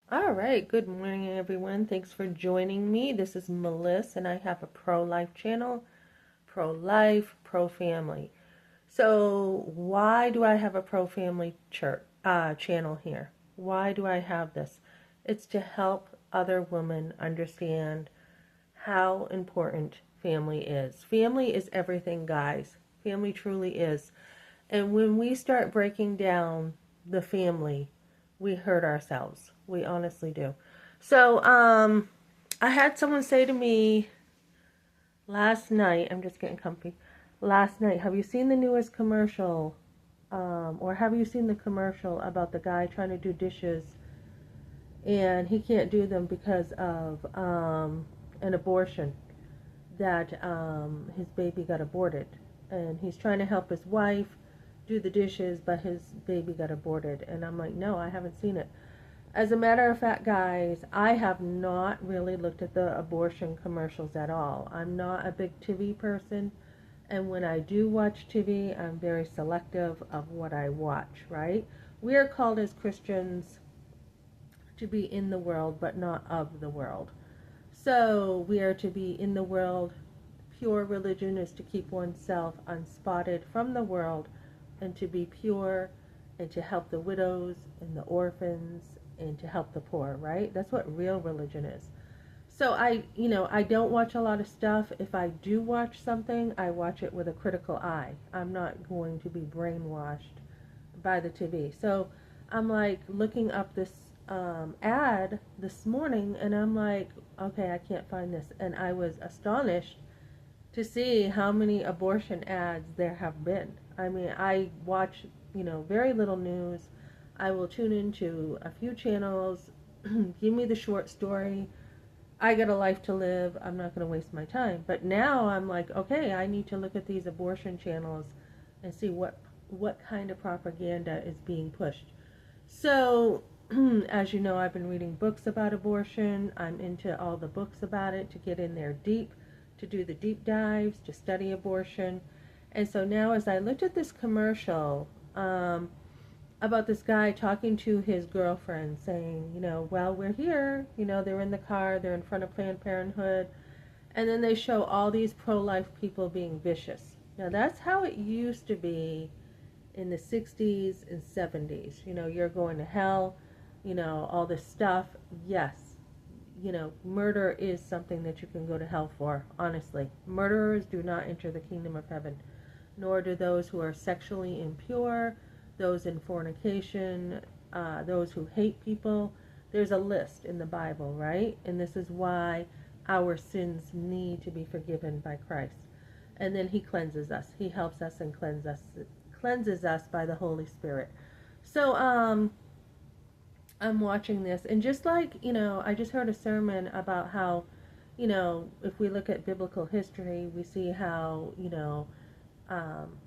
All right, good morning, everyone. Thanks for joining me. This is Melissa, and I have a pro-life channel, pro-life, pro-family. So, why do I have a pro-family channel here? Why do I have this? It's to help other women understand how important family is. Family is everything, guys. Family truly is. And when we start breaking down the family, we hurt ourselves. We honestly do. So, I had someone say to me last night, I'm just getting comfy. Last night, have you seen the newest commercial? Or have you seen the commercial about the guy trying to do dishes and he can't do them because of an abortion that his baby got aborted? And he's trying to help his wife do the dishes, but his baby got aborted. And I'm like, no, I haven't seen it. As a matter of fact, guys, I have not really looked at the abortion commercials at all. I'm not a big TV person, and when I do watch TV, I'm very selective of what I watch, right? We are called as Christians to be in the world, but not of the world. So we are to be in the world. Pure religion is to keep oneself unspotted from the world and to be pure and to help the widows and the orphans and to help the poor, right? That's what real religion is. So I don't watch a lot of stuff. If I do watch something, I watch it with a critical eye. I'm not going to be brainwashed by the TV. So I'm like looking up this ad this morning and I'm like, okay, I can't find this. And I was astonished to see how many abortion ads there have been. I mean, I watch, very little news. I will tune into a few channels. Give me the short story. I got a life to live. I'm not going to waste my time. But now I'm like, okay, I need to look at these abortion channels and see what kind of propaganda is being pushed. So, as you know, I've been reading books about abortion. I'm into all the books about it to get in there deep, to do the deep dives, to study abortion. And so now, as I looked at this commercial about this guy talking to his girlfriend, saying, well, we're here. They're in the car, they're in front of Planned Parenthood. And then they show all these pro life people being vicious. Now, that's how it used to be in the 60s and 70s. You're going to hell, all this stuff. Yes, murder is something that you can go to hell for, honestly. Murderers do not enter the kingdom of heaven, nor do those who are sexually impure, those in fornication, those who hate people. There's a list in the Bible, right? And this is why our sins need to be forgiven by Christ. And then he cleanses us. He helps us and cleanses us by the Holy Spirit. So I'm watching this, and just like, I just heard a sermon about how, if we look at biblical history, we see how,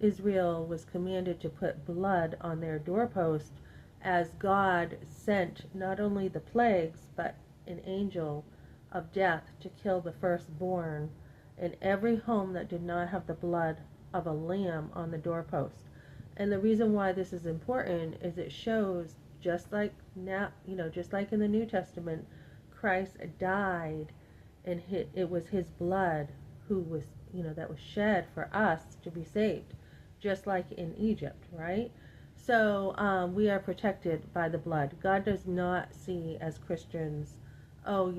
Israel was commanded to put blood on their doorpost as God sent not only the plagues, but an angel of death to kill the firstborn in every home that did not have the blood of a lamb on the doorpost. And the reason why this is important is it shows, just like now, just like in the New Testament, Christ died, and it was his blood who was, that was shed for us to be saved, just like in Egypt, right? So we are protected by the blood. God does not see as Christians, oh,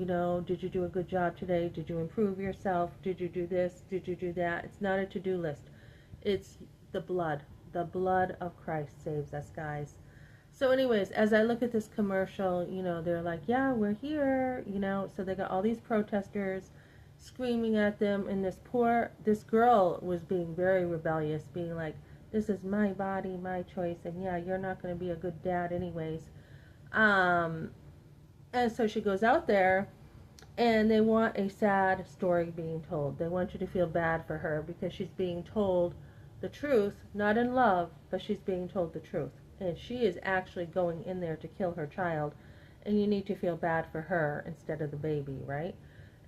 did you do a good job today? Did you improve yourself? Did you do this? Did you do that? It's not a to-do list. It's the blood. The blood of Christ saves us, guys. So anyways, as I look at this commercial, they're like, yeah, we're here, so they got all these protesters screaming at them, and this girl was being very rebellious, being like, this is my body, my choice, and yeah, you're not going to be a good dad anyways. Um, and so she goes out there, and they want a sad story being told. They want you to feel bad for her because she's being told the truth, not in love, but she's being told the truth. And she is actually going in there to kill her child, and you need to feel bad for her instead of the baby, right?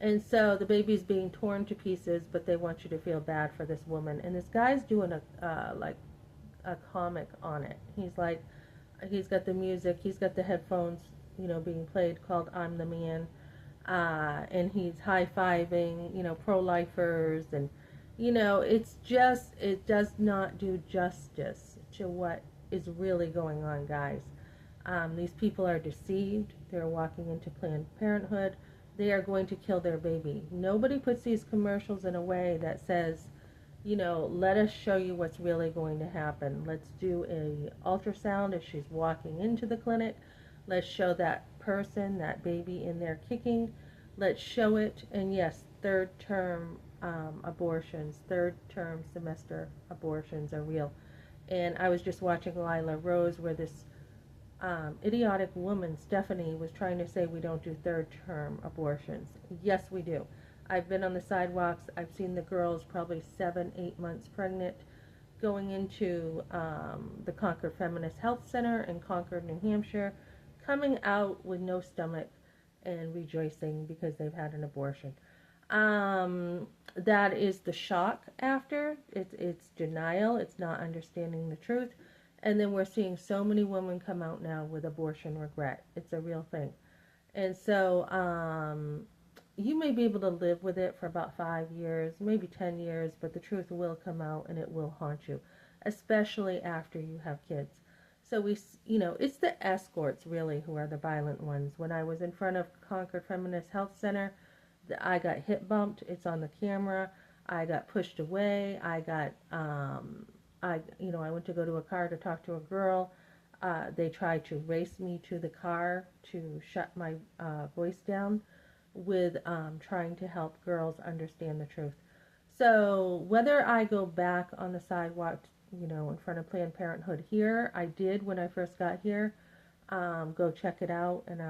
And so the baby's being torn to pieces, but they want you to feel bad for this woman. And this guy's doing like a comic on it. He's got the music, he's got the headphones being played called I'm the Man, and he's high-fiving, pro-lifers, and, it does not do justice to what is really going on, guys. These people are deceived. They're walking into Planned Parenthood. They are going to kill their baby. Nobody puts these commercials in a way that says, let us show you what's really going to happen. Let's do a ultrasound as she's walking into the clinic. Let's show that person, that baby in there kicking. Let's show it. And yes, third term abortions, third term semester abortions are real. And I was just watching Lila Rose where this idiotic woman, Stephanie, was trying to say we don't do third term abortions. Yes, we do. I've been on the sidewalks. I've seen the girls probably 7, 8 months pregnant going into the Concord Feminist Health Center in Concord, New Hampshire, coming out with no stomach and rejoicing because they've had an abortion. That is the shock after. It's denial. It's not understanding the truth. And then we're seeing so many women come out now with abortion regret. It's a real thing. And so you may be able to live with it for about 5 years, maybe 10 years, but the truth will come out and it will haunt you, especially after you have kids. So it's the escorts really who are the violent ones. When I was in front of Concord Feminist Health Center, I got hip bumped. It's on the camera. I got pushed away. I went to go to a car to talk to a girl. They tried to race me to the car to shut my voice down with trying to help girls understand the truth. So whether I go back on the sidewalk, in front of Planned Parenthood here, I did when I first got here, go check it out, and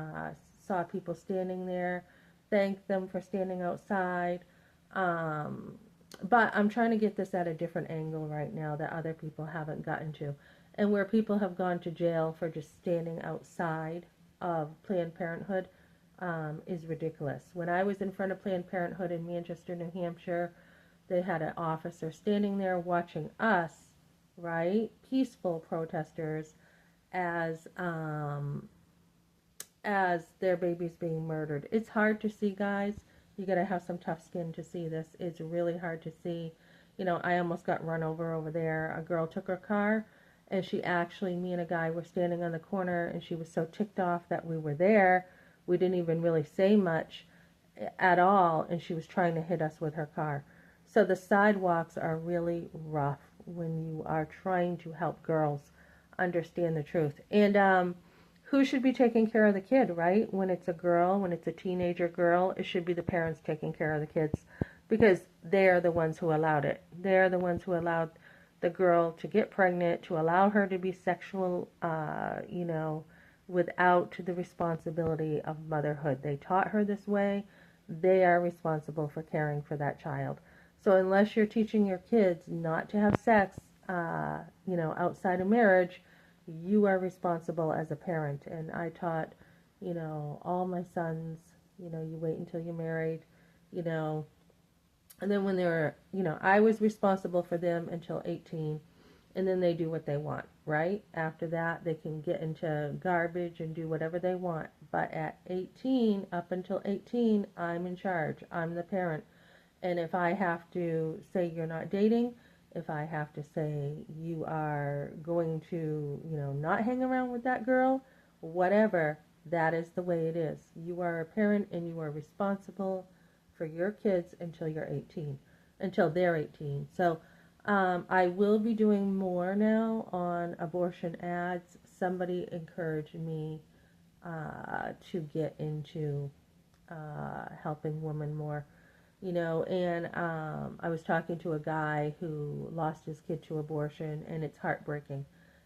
saw people standing there, thanked them for standing outside. But I'm trying to get this at a different angle right now that other people haven't gotten to. And where people have gone to jail for just standing outside of Planned Parenthood is ridiculous. When I was in front of Planned Parenthood in Manchester, New Hampshire, they had an officer standing there watching us, right, peaceful protesters, as their babies being murdered. It's hard to see, guys. You gotta have some tough skin to see this. It's really hard to see. I almost got run over there. A girl took her car, and me and a guy were standing on the corner, and she was so ticked off that we were there. We didn't even really say much at all, and she was trying to hit us with her car. So the sidewalks are really rough when you are trying to help girls understand the truth. And who should be taking care of the kid, right? When it's a girl, when it's a teenager girl, it should be the parents taking care of the kids because they're the ones who allowed it. They're the ones who allowed the girl to get pregnant, to allow her to be sexual, without the responsibility of motherhood. They taught her this way. They are responsible for caring for that child. So unless you're teaching your kids not to have sex, outside of marriage, you are responsible as a parent. And I taught, all my sons, you wait until you're married, and then when they were, I was responsible for them until 18, and then they do what they want, right? After that, they can get into garbage and do whatever they want. But at 18, up until 18, I'm in charge. I'm the parent. And if I have to say you're not dating, if I have to say you are going to, not hang around with that girl, whatever, that is the way it is. You are a parent and you are responsible for your kids until they're 18. So I will be doing more now on abortion ads. Somebody encouraged me to get into helping women more. And I was talking to a guy who lost his kid to abortion, and it's heartbreaking.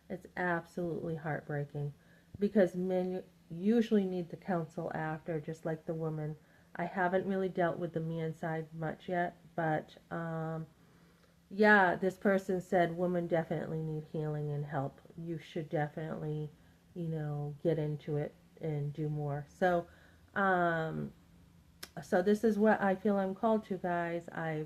It's absolutely heartbreaking because men usually need the counsel after, just like the woman. I haven't really dealt with the man side much yet, but this person said women definitely need healing and help. You should definitely, get into it and do more. So this is what I feel I'm called to, guys. I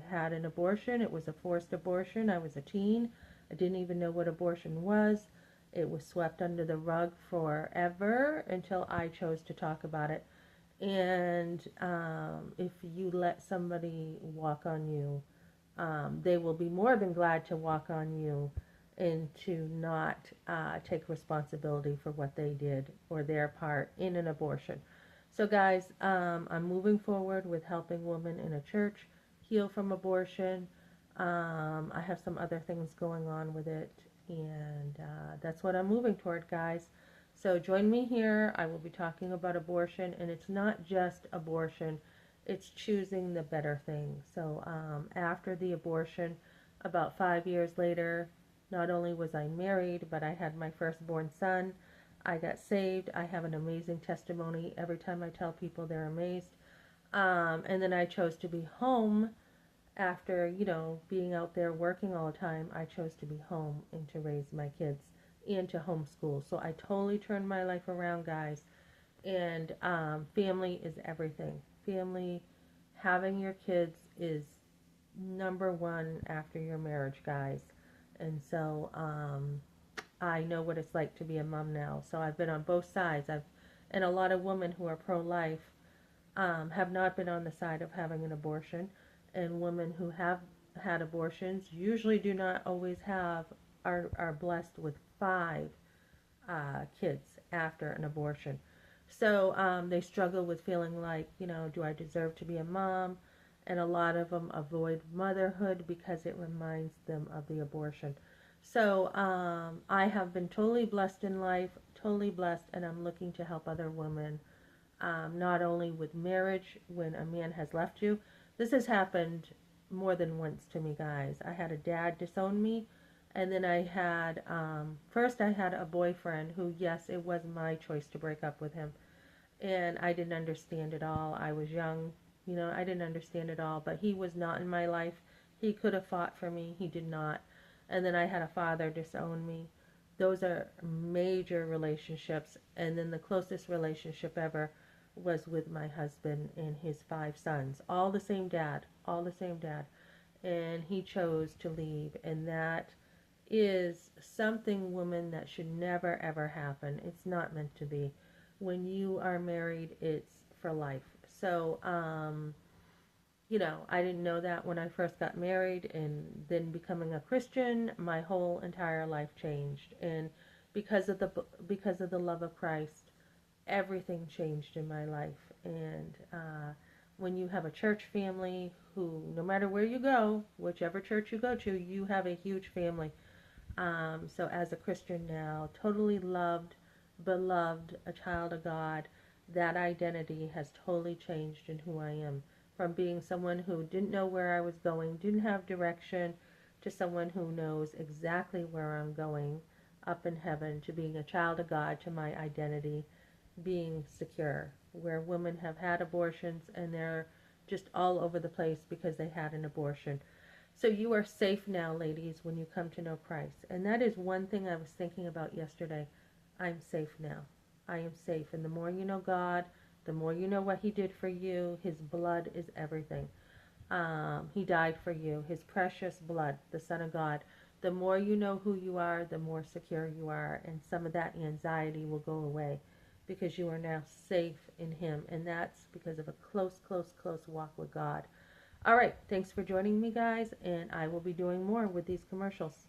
had an abortion. It was a forced abortion. I was a teen. I didn't even know what abortion was. It was swept under the rug forever until I chose to talk about it. And if you let somebody walk on you, they will be more than glad to walk on you and to not take responsibility for what they did or their part in an abortion. So, guys, I'm moving forward with helping women in a church heal from abortion. I have some other things going on with it, and that's what I'm moving toward, guys. So, join me here. I will be talking about abortion, and it's not just abortion, it's choosing the better thing. So, after the abortion, about 5 years later, not only was I married, but I had my firstborn son. I got saved. I have an amazing testimony. Every time I tell people, they're amazed. And then I chose to be home after, being out there working all the time. I chose to be home and to raise my kids and to homeschool. So I totally turned my life around, guys. And family is everything. Family, having your kids is number one after your marriage, guys. And so I know what it's like to be a mom now. So I've been on both sides. And a lot of women who are pro-life have not been on the side of having an abortion, and women who have had abortions usually do not always are blessed with five kids after an abortion. So they struggle with feeling like, do I deserve to be a mom? And a lot of them avoid motherhood because it reminds them of the abortion. So I have been totally blessed in life, totally blessed, and I'm looking to help other women, not only with marriage when a man has left you. This has happened more than once to me, guys. I had a dad disown me, and then first I had a boyfriend who, yes, it was my choice to break up with him. And I didn't understand it all. I was young, I didn't understand it all, but he was not in my life. He could have fought for me. He did not. And then I had a father disown me. Those are major relationships. And then the closest relationship ever was with my husband and his five sons. All the same dad, all the same dad. And he chose to leave. And that is something, women, that should never ever happen. It's not meant to be. When you are married, it's for life. So, I didn't know that when I first got married, and then becoming a Christian, my whole entire life changed. And because of the love of Christ, everything changed in my life. And when you have a church family who, no matter where you go, whichever church you go to, you have a huge family. So as a Christian now, totally loved, beloved, a child of God, that identity has totally changed in who I am. From being someone who didn't know where I was going, didn't have direction, to someone who knows exactly where I'm going up in heaven, to being a child of God, to my identity being secure. Where women have had abortions and they're just all over the place because they had an abortion. So you are safe now, ladies, when you come to know Christ. And that is one thing I was thinking about yesterday. I'm safe now. I am safe. And the more you know God, the more you know what He did for you. His blood is everything. He died for you. His precious blood, the Son of God. The more you know who you are, the more secure you are. And some of that anxiety will go away because you are now safe in Him. And that's because of a close, close, close walk with God. All right, thanks for joining me, guys, and I will be doing more with these commercials.